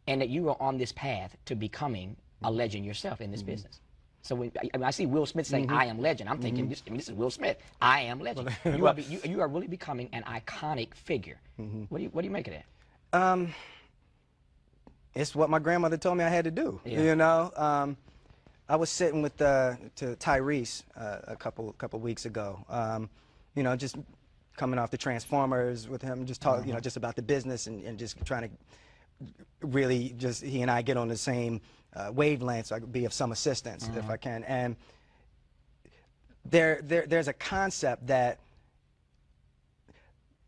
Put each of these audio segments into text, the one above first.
and that you are on this path to becoming a legend yourself in this business. So when I see Will Smith saying, I am legend, I'm thinking, this is Will Smith. I am legend. You are really becoming an iconic figure. What do you make of that? It's what my grandmother told me I had to do. Yeah. You know, I was sitting with to Tyrese a couple weeks ago. You know, just coming off the Transformers with him, just talk, you know, just about the business and just trying to really just he and I get on the same wavelength, so I could be of some assistance if I can. And there's a concept that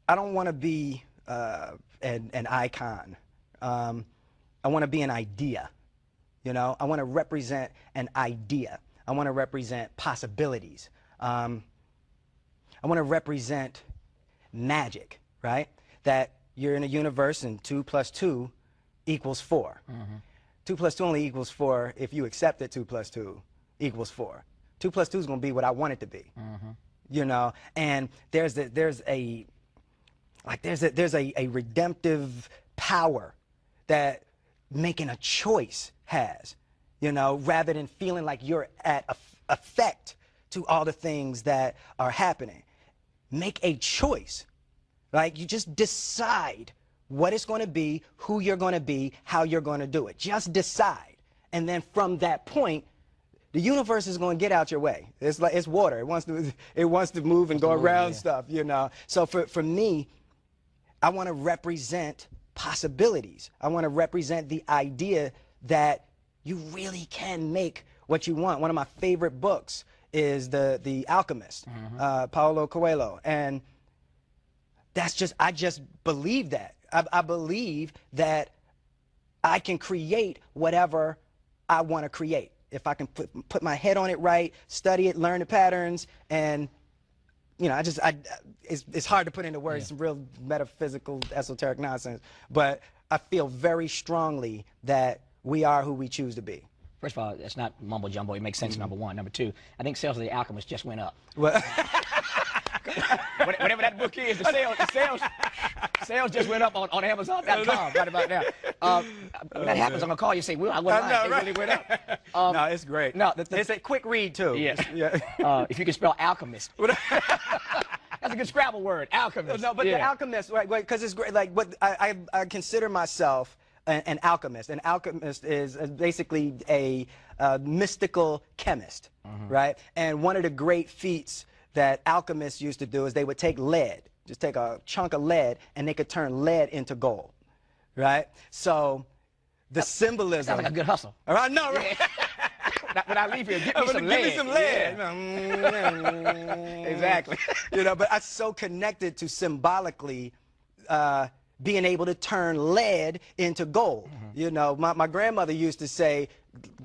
I don't want to be an icon. I want to be an idea. You know, I want to represent an idea. I want to represent possibilities. I want to represent magic, right? That you're in a universe and 2 + 2 = 4. 2 + 2 only equals 4 if you accept that 2 + 2 = 4. 2 + 2 is going to be what I want it to be. You know, and there's a redemptive power that making a choice has, you know, rather than feeling like you're at effect to all the things that are happening. Make a choice. Like, you just decide what it's going to be, who you're going to be, how you're going to do it. Just decide. And then from that point, the universe is going to get out your way. It's like it's water. It wants to move and go around stuff, you know. So for me, I want to represent possibilities. I want to represent the idea that you really can make what you want. One of my favorite books is The Alchemist, Paulo Coelho, and I just believe that. I believe that I can create whatever I want to create if I can put my head on it right, study it, learn the patterns, and you know, it's hard to put into words, some real metaphysical, esoteric nonsense, but I feel very strongly that we are who we choose to be. First of all, that's not mumbo jumbo. It makes sense, number one. Number two, I think sales of The Alchemist just went up. Well, whatever that book is, sales just went up on Amazon.com right about now. When that happens, I'm going to call you and say, Will, I went live. It really went up. No, it's great. No, it's a quick read, too. Yes. If you can spell alchemist. That's a good Scrabble word, alchemist. No, but The Alchemist, right, because it's great. Like, what I consider myself an alchemist. An alchemist is basically a mystical chemist, right? And one of the great feats that alchemists used to do is they would take lead, just take a chunk of lead, and they could turn lead into gold, right? So the symbolism. Sounds like a good hustle. All right, no, right? When I leave here, give me some lead. Give me some lead. Exactly. You know, but I'm so connected to symbolically being able to turn lead into gold. You know, my grandmother used to say,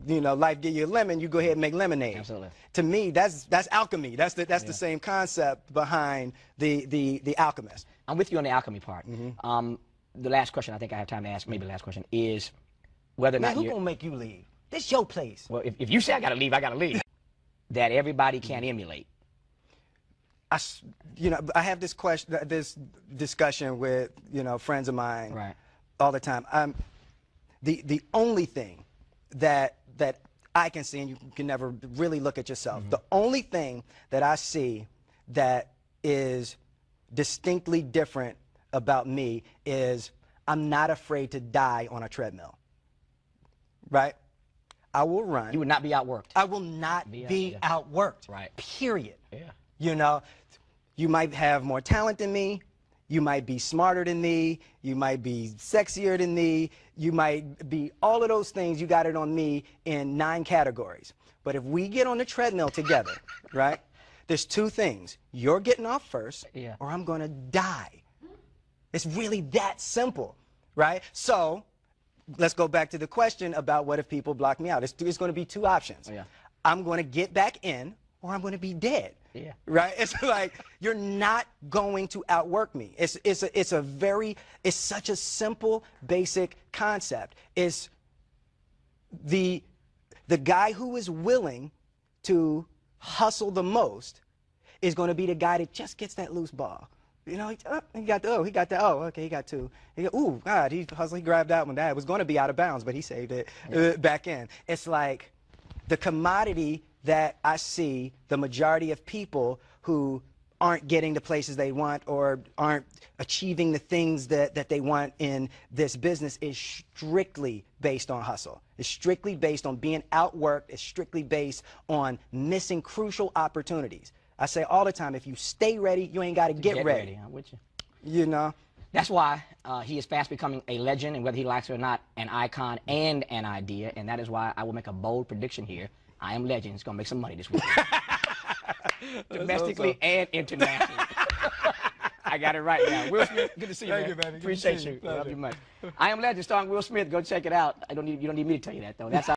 you know, life give you a lemon, you go ahead and make lemonade. Absolutely. To me, that's alchemy. That's the same concept behind the alchemist. I'm with you on the alchemy part. The last question I think I have time to ask, maybe the last question, is whether or not who's gonna make you leave? This your place. Well, if you say I gotta leave, I gotta leave. That everybody can emulate. You know, I have this discussion with, you know, friends of mine all the time. The only thing that I can see, and you can never really look at yourself, the only thing that I see that is distinctly different about me is I'm not afraid to die on a treadmill, right? I will run. You would not be outworked. I will not be outworked. Right. Period. Yeah. You know, you might have more talent than me. You might be smarter than me. You might be sexier than me. You might be all of those things. You got it on me in 9 categories. But if we get on the treadmill together, right, there's 2 things. You're getting off first, or I'm going to die. It's really that simple, right? So let's go back to the question about what if people block me out. It's going to be 2 options. I'm going to get back in, or I'm going to be dead. Right? It's like, you're not going to outwork me. It's such a simple, basic concept. It's the guy who is willing to hustle the most is going to be the guy that just gets that loose ball. You know, he got the O. He got the O. Okay, he got 2. Ooh, God, he grabbed that one. That was going to be out of bounds, but he saved it back in. It's like the commodity that I see the majority of people who aren't getting the places they want or aren't achieving the things that they want in this business is strictly based on hustle. It's strictly based on being outworked. It's strictly based on missing crucial opportunities. I say all the time, if you stay ready, you ain't got to get ready. I'm with you. You know? That's why he is fast becoming a legend, and whether he likes it or not, an icon and an idea. And that is why I will make a bold prediction here. I Am Legend is going to make some money this week. Domestically and internationally. I got it right now. Will Smith, good to see you, man. Thank you, baby. Appreciate you. Love you much. I Am Legend starring Will Smith. Go check it out. You don't need me to tell you that, though. That's